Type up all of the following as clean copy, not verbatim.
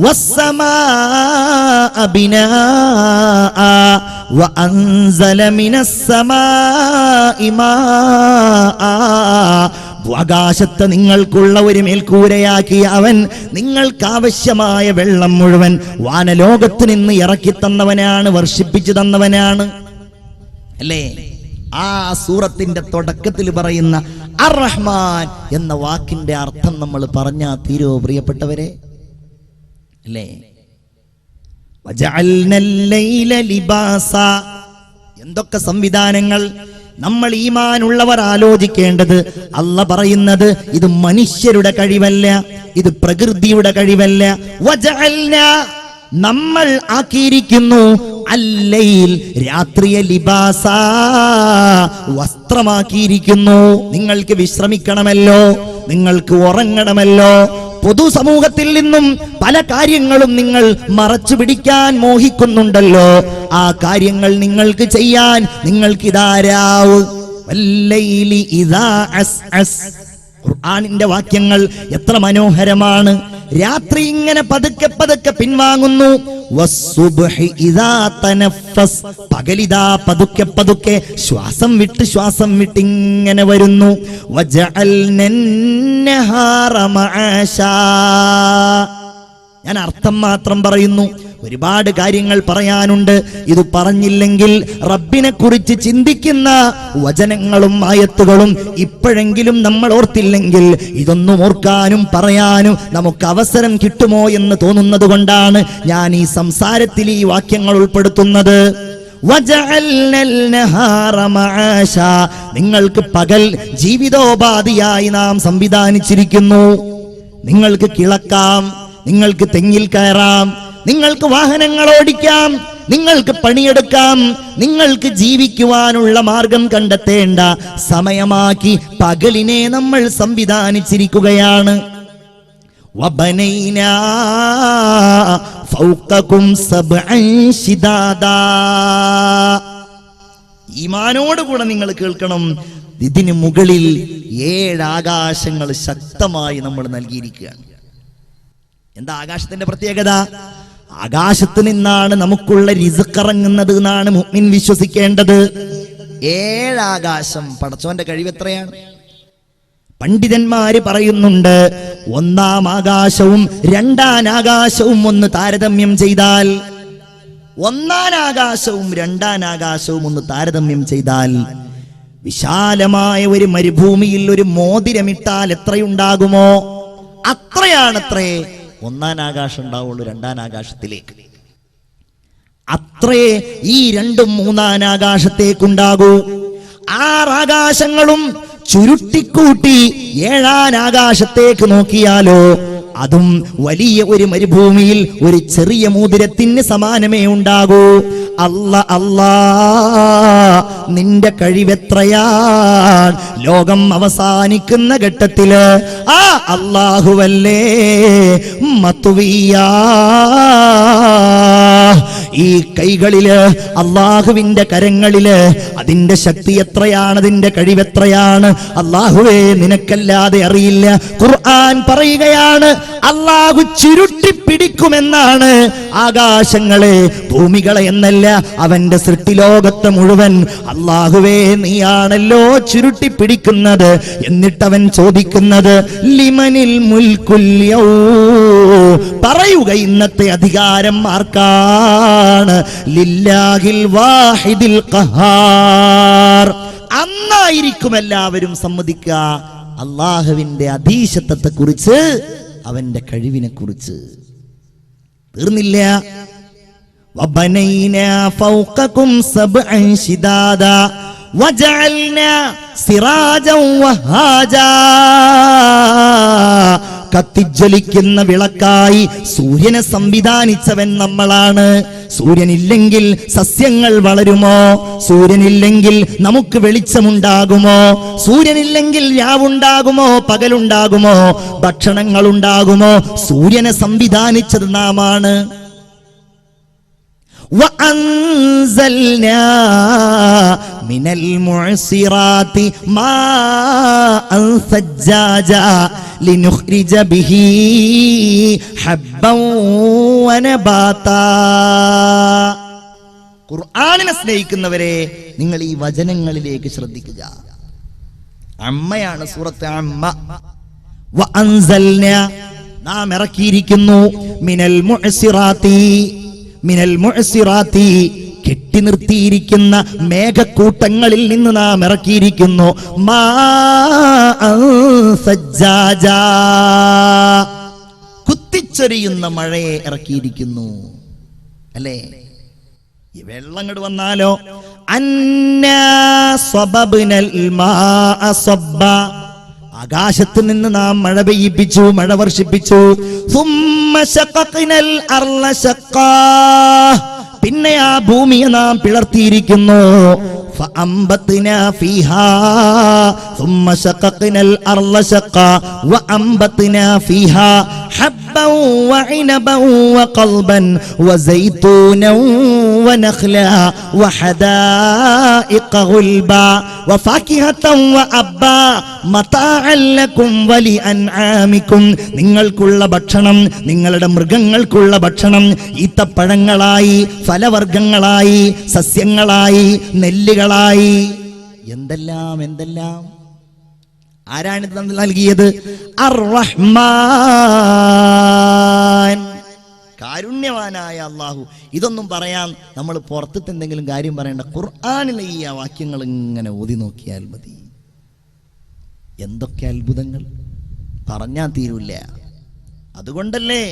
വസ്സമാഅ ബിനാഅ വഅൻസല മിനസ്സമാഇ മാഅ. ആകാശത്തെ നിങ്ങൾക്കുള്ള ഒരു മേൽക്കൂരയാക്കിയ അവൻ നിങ്ങൾക്കാവശ്യമായ വെള്ളം മുഴുവൻ വാനലോകത്ത് നിന്ന് ഇറക്കി തന്നവനാണ്, വർഷിപ്പിച്ചു തന്നവനാണ്. അല്ലേ? ആ സൂറത്തിന്റെ തുടക്കത്തിൽ പറയുന്ന അർ-റഹ്മാൻ എന്ന വാക്കിന്റെ അർത്ഥം നമ്മൾ പറഞ്ഞാ തീരോ പ്രിയപ്പെട്ടവരെ? അല്ലേ? വജഅൽനൽ ലൈല ലിബാസ. എന്തൊക്കെ സംവിധാനങ്ങൾ! നമ്മൾ ഈമാനുള്ളവർ ആലോചിക്കേണ്ടത്, അല്ലാഹ് പറയുന്നത് ഇത് മനുഷ്യരുടെ കഴിവല്ല, ഇത് പ്രകൃതിയുടെ കഴിവല്ല. വജഅൽന, നമ്മൾ ആക്കിയിരിക്കുന്നു, അല്ലൈൽ, രാത്രിയെ, ലിബാസ, വസ്ത്രമാക്കിയിരിക്കുന്നു. നിങ്ങൾക്ക് വിശ്രമിക്കണമല്ലോ, നിങ്ങൾക്ക് ഉറങ്ങണമല്ലോ. പൊതുസമൂഹത്തിൽ നിന്നും പല കാര്യങ്ങളും നിങ്ങൾ മറച്ചു പിടിക്കാൻ മോഹിക്കുന്നുണ്ടല്ലോ. ആ കാര്യങ്ങൾ നിങ്ങൾക്ക് ചെയ്യാൻ നിങ്ങൾക്കിതാരാവ്. വല്ലൈലി ഇദാ അസ്അസ്. ഖുർആനിന്റെ വാക്യങ്ങൾ എത്ര മനോഹരമാണ്! രാത്രി ഇങ്ങനെ പതുക്കെ പതുക്കെ പിൻവാങ്ങുന്നു. വസ്സുബ്ഹി ഇദാ തനഫസ്. പകലിതാ പതുക്കെ പതുക്കെ ശ്വാസം വിട്ട് ഇങ്ങനെ വരുന്നു. വജഅൽനൻ നഹാറ മആശാ. ഞാൻ അർത്ഥം മാത്രം പറയുന്നു, ഒരുപാട് കാര്യങ്ങൾ പറയാനുണ്ട്. ഇത് പറഞ്ഞില്ലെങ്കിൽ റബ്ബിനെ കുറിച്ച് ചിന്തിക്കുന്ന വചനങ്ങളും ആയത്തുകളും ഇപ്പോഴെങ്കിലും നമ്മൾ ഓർത്തില്ലെങ്കിൽ ഇതൊന്നും ഓർക്കാനും പറയാനും നമുക്ക് അവസരം കിട്ടുമോ എന്ന് തോന്നുന്നത് കൊണ്ടാണ് ഞാൻ ഈ സംസാരത്തിൽ ഈ വാക്യങ്ങൾ ഉൾപ്പെടുത്തുന്നത്. വജഅൽനൽ നഹാറ മആശാ. നിങ്ങൾക്ക് പകൽ ജീവിതോപാധിയായി നാം സംവിധാനിച്ചിരിക്കുന്നു. നിങ്ങൾക്ക് കിളക്കാം, നിങ്ങൾക്ക് തെങ്ങിൽ കയറാം, നിങ്ങൾക്ക് വാഹനങ്ങൾ ഓടിക്കാം, നിങ്ങൾക്ക് പണിയെടുക്കാം, നിങ്ങൾക്ക് ജീവിക്കുവാനുള്ള മാർഗം കണ്ടെത്തേണ്ട സമയമാക്കി പകലിനെ നമ്മൾ സംവിധാനിച്ചിരിക്കുകയാണ്. വബനൈനാ ഫൗഖകും സബ്അൻ ശിദാദാ. ഈമാനോടുകൂടെ നിങ്ങൾ കേൾക്കണം, ഇതിന് മുകളിൽ 7 ആകാശങ്ങൾ ശക്തമായി നമ്മൾ നൽകിയിരിക്കുകയാണ്. എന്താ ആകാശത്തിന്റെ പ്രത്യേകത? ആകാശത്ത് നിന്നാണ് നമുക്കുള്ള റിസ്ക് ഇറങ്ങുന്നത് എന്നാണ് മുഅ്മിൻ വിശ്വസിക്കേണ്ടത്. 7 ആകാശം. പടച്ചോന്റെ കഴിവ് എത്രയാണ്! പണ്ഡിതന്മാര് പറയുന്നുണ്ട്, 1-ാം ആകാശവും 2-ാം ആകാശവും ഒന്ന് താരതമ്യം ചെയ്താൽ, 1-ാം ആകാശവും 2-ാം ആകാശവും ഒന്ന് താരതമ്യം ചെയ്താൽ, വിശാലമായ ഒരു മരുഭൂമിയിൽ ഒരു മോതിരമിട്ടാൽ എത്രയുണ്ടാകുമോ അത്രയാണത്രേ 1-ാം ആകാശം ഉണ്ടാവുള്ളൂ 2-ാം ആകാശത്തിലേക്ക്. അത്രേ ഈ 2ഉം 3-ാം ആകാശത്തേക്കുണ്ടാകൂ. 6 ആകാശങ്ങളും ചുരുട്ടിക്കൂട്ടി 7-ാം ആകാശത്തേക്ക് നോക്കിയാലോ അതും വലിയ ഒരു മരുഭൂമിയിൽ ഒരു ചെറിയ മോതിരത്തിന് സമാനമേ ഉണ്ടാകൂ. അല്ലാ, നിന്റെ കഴിവെത്രയാണ്! ലോകം അവസാനിക്കുന്ന ഘട്ടത്തില് ആ അല്ലാഹുവല്ലേ മത്വിയാ. ഈ കൈകളില്, അല്ലാഹുവിന്റെ കരങ്ങളില് അതിന്റെ ശക്തി എത്രയാണ്, അതിന്റെ കഴിവെത്രയാണ് അല്ലാഹുവേ നിനക്കല്ലാതെ അറിയില്ല. ഖുർആൻ പറയുകയാണ്, അല്ലാഹു ചുരുട്ടിപ്പിടിക്കുമെന്നാണ് ആകാശങ്ങളെ, ഭൂമികളെ എന്നല്ല, അവന്റെ സൃഷ്ടിലോകത്തെ മുഴുവൻ അല്ലാഹുവേ നീയാണല്ലോ ചുരുട്ടിപ്പിടിക്കുന്നത്. എന്നിട്ടവൻ ചോദിക്കുന്നത് ലിമനിൽ മുൽക്കുൽ യൗം. പറയുക, ഇന്നത്തെ അധികാരം ആർക്കാണ്? ലില്ലാഹിൽ വാഹിദിൽ ഖഹാർ. അന്നായിരിക്കും എല്ലാവരും സമ്മതിക്കുക അല്ലാഹുവിന്റെ അധീശത്വത്തെ കുറിച്ച്, അവന്റെ കഴിവിനെ കുറിച്ച്. തീർന്നില്ല. വബനൈനാ ഫൗഖകും സബ്അൻ ശിദാദാ വജഅൽനാ സിറാജൻ വഹാജാ. കത്തിജ്വലിക്കുന്ന വിളക്കായി സൂര്യനെ സംവിധാനിച്ചവൻ നമ്മളാണ്. സൂര്യനില്ലെങ്കിൽ സസ്യങ്ങൾ വളരുമോ? സൂര്യനില്ലെങ്കിൽ നമുക്ക് വെളിച്ചമുണ്ടാകുമോ? സൂര്യനില്ലെങ്കിൽ രാവുണ്ടാകുമോ? പകലുണ്ടാകുമോ? ഭക്ഷണങ്ങൾ ഉണ്ടാകുമോ? സൂര്യനെ സംവിധാനിച്ചത് നാമാണ്. വഅൻസൽനാ മിനൽ മുഅ്സിറാത്തി മാഅൻ സജ്ജാജാ ലിനുഖ്രിജ ബിഹി ഹബ്ബൻ വനബാതാ. ഖുർആനിനെ സ്നേഹിക്കുന്നവരെ, നിങ്ങൾ ഈ വചനങ്ങളിലേക്ക് ശ്രദ്ധിക്കുക. അമ്മയാണ് സൂറത്ത് അമ്മ. വഅൻസൽനാ, നാം ഇറക്കിയിരിക്കുന്നു, മിനൽ മുഅ്സിറാത്തി, മിനൽ മുഅ്സിറാത്തി, കെട്ടി നിർത്തിയിരിക്കുന്ന മേഘക്കൂട്ടങ്ങളിൽ നിന്ന് നാം ഇറക്കിയിരിക്കുന്നു, മാഅൻ സജ്ജാജാ, കുത്തിച്ചൊരിയുന്ന മഴയെ ഇറക്കിയിരിക്കുന്നു. അല്ലേ? ഈ വെള്ളം ഇങ്ങോട്ട് വന്നാലോ, അന്നാ സ്വബബ്നൽ മാഅ സ്വബ്ബ, ആകാശത്ത് നിന്ന് നാം മഴ പെയ്യിപ്പിച്ചു, മഴ വർഷിപ്പിച്ചു. സുമ്മ ശഖഖ്നൽ അർള ശഖ്ഖാ, പിന്നെ ആ ഭൂമിയെ നാം പിളർത്തിയിരിക്കുന്നു. ഫഅംബത്നാ ഫീഹാ സുമ്മ ശഖഖ്നൽ അർള ശഖ്ഖാ വഅംബത്നാ ഫീഹാ ഹബ്ബൻ വഇനബൻ വഖൽബൻ വസൈതൂനൻ വനഖ്ലാ വഹദായിഖ ഗുൽബാ വഫാകിഹതൻ വഅബ്ബാ മതാഅൻ ലക്കും വലിഅൻആമിക്കും, നിങ്ങൾക്കുള്ള ഭക്ഷണം, നിങ്ങളുടെ മൃഗങ്ങൾക്കുള്ള ഭക്ഷണം ഈത്തപ്പഴങ്ങളായി, ഫലവർഗ്ഗങ്ങളായി, സസ്യങ്ങളായി, നെല്ലുകളായി, എന്തെല്ലാം എന്തെല്ലാം. ആരാണിത് നൽകിയത്? അർ-റഹ്മാൻ, കാരുണ്യവാനായ അല്ലാഹു. ഇതൊന്നും പറയാൻ നമ്മൾ പുറത്തത്തെ എന്തെങ്കിലും കാര്യം പറയേണ്ട, ഖുർആനിലെ ഈ വാക്യങ്ങൾ ഇങ്ങനെ ഓതി നോക്കിയാൽ മതി. എന്തൊക്കെ അത്ഭുതങ്ങൾ, പറഞ്ഞാൽ തീരൂല്ല. അതുകൊണ്ടല്ലേ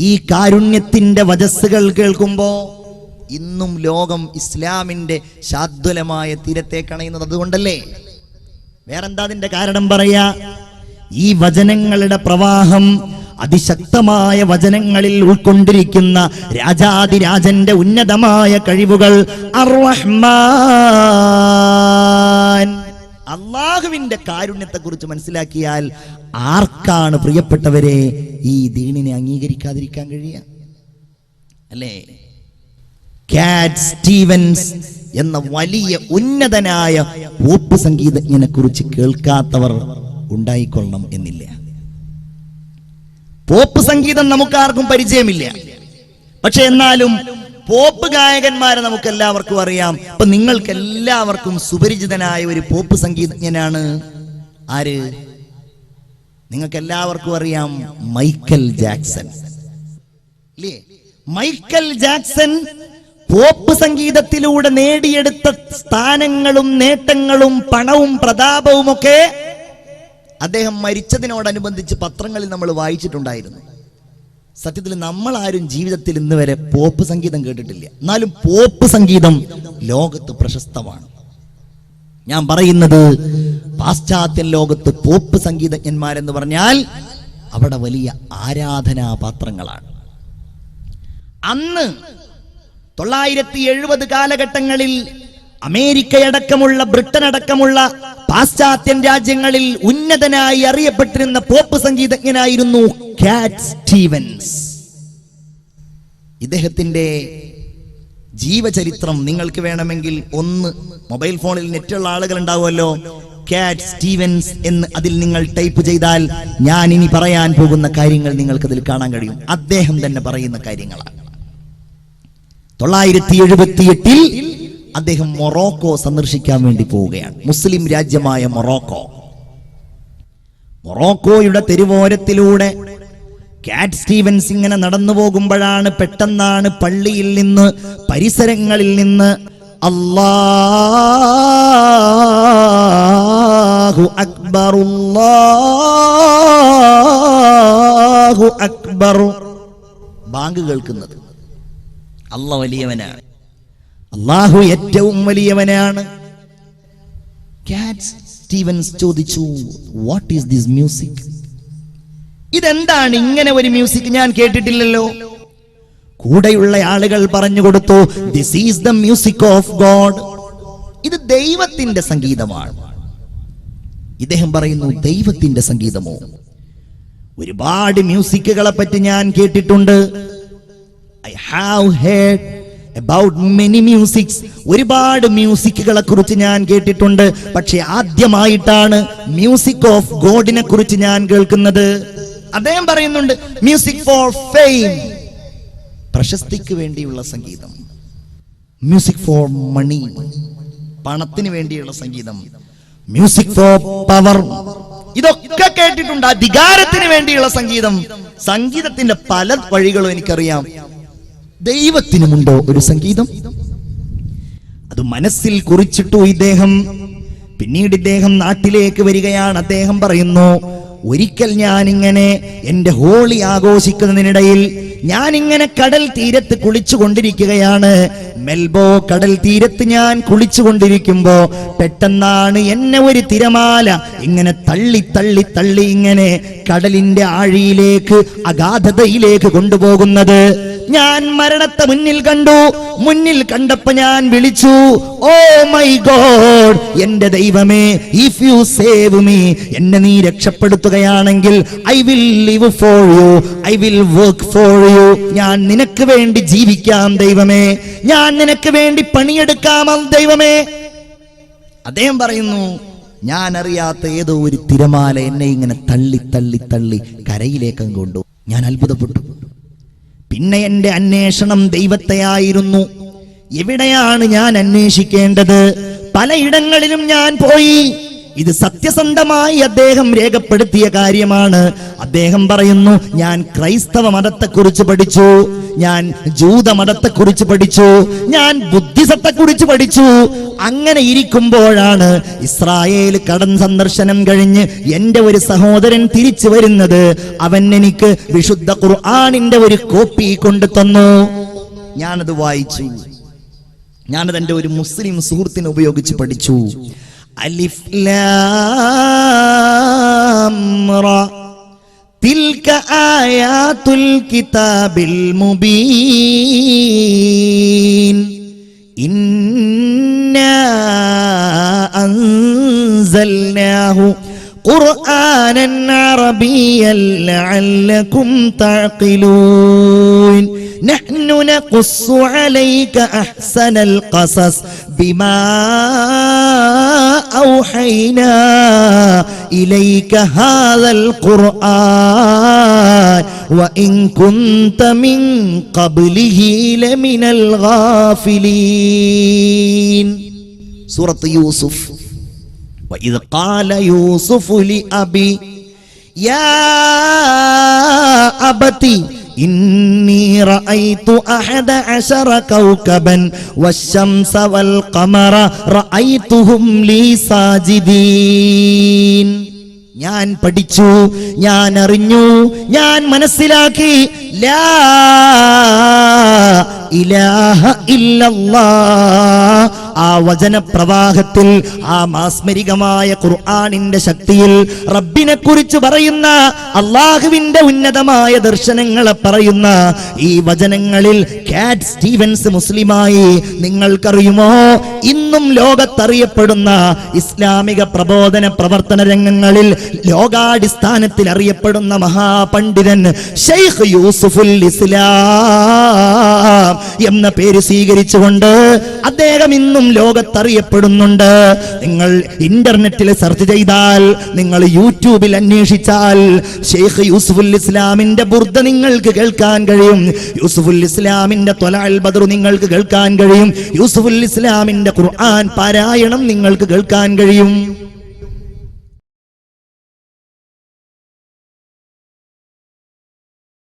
ഈ കാരുണ്യത്തിന്റെ വജസ്സുകൾ കേൾക്കുമ്പോ ഇന്നും ലോകം ഇസ്ലാമിന്റെ ശാദ്വലമായ തീരത്തേക്കണയുന്നത്. അതുകൊണ്ടല്ലേ. വേറെന്താ അതിന്റെ കാരണം പറയാ? ഈ വചനങ്ങളുടെ പ്രവാഹം, അതിശക്തമായ വചനങ്ങളിൽ ഉൾക്കൊണ്ടിരിക്കുന്ന രാജാതിരാജന്റെ ഉന്നതമായ കഴിവുകൾ. അർ-റഹ്മാൻ, അള്ളാഹുവിന്റെ കാരുണ്യത്തെ കുറിച്ച് മനസ്സിലാക്കിയാൽ ആർക്കാണ് പ്രിയപ്പെട്ടവരെ ഈ ദീനിനെ അംഗീകരിക്കാതിരിക്കാൻ കഴിയുക? അല്ലേ? കാറ്റ് സ്റ്റീവൻസ് എന്ന വലിയ ഉന്നതനായ പോപ്പ് സംഗീതജ്ഞനെ കുറിച്ച് കേൾക്കാത്തവർ ഉണ്ടായിക്കൊള്ളണം എന്നില്ല. പോപ്പ് സംഗീതം നമുക്കാർക്കും പരിചയമില്ല. പക്ഷെ എന്നാലും പോപ്പ് ഗായകന്മാരെ നമുക്ക് എല്ലാവർക്കും അറിയാം. ഇപ്പൊ നിങ്ങൾക്ക് എല്ലാവർക്കും സുപരിചിതനായ ഒരു പോപ്പ് സംഗീതജ്ഞനാണ് ആര്? നിങ്ങൾക്ക് എല്ലാവർക്കും അറിയാം, മൈക്കൽ ജാക്സൺ. ഇല്ലേ? മൈക്കൽ ജാക്സൺ പോപ്പ് സംഗീതത്തിലൂടെ നേടിയെടുത്ത സ്ഥാനങ്ങളും നേട്ടങ്ങളും പണവും പ്രതാപവും ഒക്കെ അദ്ദേഹം മരിച്ചതിനോടനുബന്ധിച്ച് പത്രങ്ങളിൽ നമ്മൾ വായിച്ചിട്ടുണ്ടായിരുന്നു. സത്യത്തിൽ നമ്മൾ ആരും ജീവിതത്തിൽ ഇന്ന് വരെ പോപ്പ് സംഗീതം കേട്ടിട്ടില്ല. എന്നാലും പോപ്പ് സംഗീതം ലോകത്ത് പ്രശസ്തമാണ്. ഞാൻ പറയുന്നത് പാശ്ചാത്യ ലോകത്ത് പോപ്പ് സംഗീതജ്ഞന്മാരെന്ന് പറഞ്ഞാൽ അവിടെ വലിയ ആരാധനാപാത്രങ്ങളാണ്. അന്ന് 970 കാലഘട്ടങ്ങളിൽ അമേരിക്കയടക്കമുള്ള, ബ്രിട്ടൻ അടക്കമുള്ള പാശ്ചാത്യൻ രാജ്യങ്ങളിൽ ഉന്നതനായി അറിയപ്പെട്ടിരുന്ന പോപ്പ് സംഗീതജ്ഞനായിരുന്നു കാറ്റ് സ്റ്റീവൻസ്. ഇദ്ദേഹത്തിന്റെ ജീവചരിത്രം നിങ്ങൾക്ക് വേണമെങ്കിൽ ഒന്ന് മൊബൈൽ ഫോണിൽ നെറ്റുള്ള ആളുകൾ ഉണ്ടാവുമല്ലോ, കാറ്റ് സ്റ്റീവൻസ് എന്ന് അതിൽ നിങ്ങൾ ടൈപ്പ് ചെയ്താൽ ഞാൻ ഇനി പറയാൻ പോകുന്ന കാര്യങ്ങൾ നിങ്ങൾക്കതിൽ കാണാൻ കഴിയും. അദ്ദേഹം തന്നെ പറയുന്ന കാര്യങ്ങളാണ്. 978 അദ്ദേഹം മൊറോക്കോ സന്ദർശിക്കാൻ വേണ്ടി പോവുകയാണ്. മുസ്ലിം രാജ്യമായ മൊറോക്കോ. മൊറോക്കോയുടെ തെരുവോരത്തിലൂടെ കാറ്റ് സ്റ്റീവൻസ് ഇങ്ങനെ നടന്നു പോകുമ്പോഴാണ് പെട്ടെന്നാണ് പള്ളിയിൽ നിന്ന്, പരിസരങ്ങളിൽ നിന്ന് അല്ലാഹു അക്ബർ അല്ലാഹു അക്ബർ ബാങ്ക് കേൾക്കുന്നത്. അല്ലാഹു വലിയവനാണ്, അല്ലാഹു ഏറ്റവും വലിയവനാണ്. കാറ്റ് സ്റ്റീവൻസ് ചോദിച്ചു, വാട്ട് ഈസ് ദിസ് മ്യൂസിക്? ഇതെന്താണ് ഇങ്ങനെ ഒരു മ്യൂസിക്? ഞാൻ കേട്ടിട്ടില്ലല്ലോ. കൂടെയുള്ള ആളുകൾ പറഞ്ഞു കൊടുത്തു, this is the music of God. ഇത് ദൈവത്തിന്റെ സംഗീതമാണ്. ഇദ്ദേഹം പറയുന്നു, ദൈവത്തിന്റെ സംഗീതമോ? ഒരുപാട് മ്യൂസിക്കുകളെ പറ്റി ഞാൻ കേട്ടിട്ടുണ്ട്. I have heard about many musics. ഒരുപാട് മ്യൂസിക്കുകളെ കുറിച്ച് ഞാൻ കേട്ടിട്ടുണ്ട്. പക്ഷെ ആദ്യമായിട്ടാണ് മ്യൂസിക് ഓഫ് ഗോഡിനെ കുറിച്ച് ഞാൻ കേൾക്കുന്നത്. അദ്ദേഹം പറയുന്നുണ്ട് മ്യൂസിക് ഫോർ ഫെയിം, പ്രശസ്തിക്ക് വേണ്ടിയുള്ള സംഗീതം. മ്യൂസിക് ഫോർ മണി, പണത്തിന് വേണ്ടിയുള്ള സംഗീതം. മ്യൂസിക് ഫോർ പവർ, ഇതൊക്കെ കേട്ടിട്ടുണ്ട്. അധികാരത്തിന് വേണ്ടിയുള്ള സംഗീതം. സംഗീതത്തിന്റെ പല വഴികളും എനിക്കറിയാം. ദൈവത്തിനുമുണ്ടോ ഒരു സംഗീതം? അത് മനസ്സിൽ കുറിച്ചിട്ടു ഇദ്ദേഹം. പിന്നീട് ഇദ്ദേഹം നാട്ടിലേക്ക് വരികയാണ്. അദ്ദേഹം പറയുന്നു, ഒരിക്കൽ ഞാനിങ്ങനെ എന്റെ ഹോളി ആഘോഷിക്കുന്നതിനിടയിൽ ഞാനിങ്ങനെ കടൽ തീരത്ത് കുളിച്ചുകൊണ്ടിരിക്കുകയാണ്. മെൽബോ കടൽ തീരത്ത് ഞാൻ കുളിച്ചുകൊണ്ടിരിക്കുമ്പോ പെട്ടെന്നാണ് എന്നെ ഒരു തിരമാല ഇങ്ങനെ തള്ളി തള്ളി തള്ളി ഇങ്ങനെ കടലിന്റെ ആഴിയിലേക്ക്, അഗാധതയിലേക്ക് കൊണ്ടുപോകുന്നത്. ഞാൻ മരണത്തെ മുന്നിൽ കണ്ടു. മുന്നിൽ കണ്ടപ്പോ ഞാൻ വിളിച്ചു, ഓ മൈ ഗോഡ്, എന്റെ ദൈവമേ, ഇഫ് യു സേവ് മീ, എന്നെ നീ രക്ഷപ്പെടുത്തുകയാണെങ്കിൽ I will live for you, I will work for you. ഞാൻ നിനക്ക് വേണ്ടി ജീവിക്കാം ദൈവമേ, ഞാൻ നിനക്ക് വേണ്ടി പണിയെടുക്കാം ദൈവമേ. അദ്ദേഹം പറയുന്നു, ഞാൻ അറിയാത്ത ഏതോ ഒരു തിരമാല എന്നെ ഇങ്ങനെ തള്ളി തള്ളി തള്ളി കരയിലേക്ക് കൊണ്ടു. ഞാൻ അത്ഭുതപ്പെട്ടു. പിന്നെ എന്റെ അന്വേഷണം ദൈവത്തെയായിരുന്നു. എവിടെയാണ് ഞാൻ അന്വേഷിക്കേണ്ടത്? പലയിടങ്ങളിലും ഞാൻ പോയി. ഇത് സത്യസന്ധമായി അദ്ദേഹം രേഖപ്പെടുത്തിയ കാര്യമാണ്. അദ്ദേഹം പറയുന്നു, ഞാൻ ക്രൈസ്തവ മതത്തെക്കുറിച്ച് പഠിച്ചു, ഞാൻ ജൂത മതത്തെക്കുറിച്ച് പഠിച്ചു, ഞാൻ ബുദ്ധിസത്തെക്കുറിച്ച് പഠിച്ചു. അങ്ങനെ ഇരിക്കുമ്പോഴാണ് ഇസ്രായേൽ കടൽ സന്ദർശനം കഴിഞ്ഞ് എന്റെ ഒരു സഹോദരൻ തിരിച്ചു വരുന്നത്. അവൻ എനിക്ക് വിശുദ്ധ ഖുർആനിന്റെ ഒരു കോപ്പി കൊണ്ടു തന്നു. ഞാനത് വായിച്ചു. ഞാനത് എന്റെ ഒരു മുസ്ലിം സുഹൃത്തിനെ ഉപയോഗിച്ച് പഠിച്ചു. അലിഫ് ലാം റാ തിൽക ആയാതുൽ കിതാബിൽ മുബീൻ ഇന്നാ അൻസൽനാഹു ഖുർആനൻ അറബിയ്യൻ ലഅല്ലകും തഅഖിലൂൻ നഹ്നു നഖുസ്സു അലൈക അഹ്സനൽ ഖസസ് ബിമാ ഔഹൈനാ ഇലൈക ഹാദൽ ഖുർആൻ വഇൻ കുൻത മിൻ ഖബ്ലിഹി ലമിനൽ ഗാഫിലീൻ. സൂറത്ത് യൂസുഫ്. وإذ قال يوسف لأبي يا أبتي إني رأيت 11 كوكبا والشمس والقمر رأيتهم لي ساجدين. ഞാൻ പഠിച്ചു, ഞാൻ അറിഞ്ഞു, ഞാൻ മനസ്സിലാക്കി. ലാ ഇലാഹ ഇല്ലല്ലാഹ്. ആ വചനപ്രവാഹത്തിൽ, ആ മാസ്മരികമായ ഖുർആനിന്റെ ശക്തിയിൽ റബ്ബിനെ കുറിച്ച് പറയുന്ന, അള്ളാഹുവിന്റെ ഉന്നതമായ ദർശനങ്ങളെ പറയുന്ന ഈ വചനങ്ങളിൽ കാറ്റ് സ്റ്റീവൻസ് മുസ്ലിമായി. നിങ്ങൾക്കറിയുമോ, ഇന്നും ലോകത്തറിയപ്പെടുന്ന ഇസ്ലാമിക പ്രബോധന പ്രവർത്തന രംഗങ്ങളിൽ ലോകാടിസ്ഥാനത്തിൽ അറിയപ്പെടുന്ന മഹാപണ്ഡിതൻ ഷെയ്ഖ് യൂസുഫുൽ ഇസ്ലാം എന്ന പേര് സ്വീകരിച്ചുകൊണ്ട് അദ്ദേഹം ഇന്നും ലോകത്തറിയപ്പെടുന്നുണ്ട്. നിങ്ങൾ ഇന്റർനെറ്റിൽ സെർച്ച് ചെയ്താൽ, നിങ്ങൾ യൂട്യൂബിൽ അന്വേഷിച്ചാൽ ഷെയ്ഖ് യൂസുഫുൽ ഇസ്ലാമിന്റെ ബുർദ നിങ്ങൾക്ക് കേൾക്കാൻ കഴിയും. യൂസുഫുൽ ഇസ്ലാമിന്റെ ത്വലഅൽ ബദ്ർ നിങ്ങൾക്ക് കേൾക്കാൻ കഴിയും. യൂസുഫുൽ ഇസ്ലാമിന്റെ ഖുർആൻ പാരായണം നിങ്ങൾക്ക് കേൾക്കാൻ കഴിയും.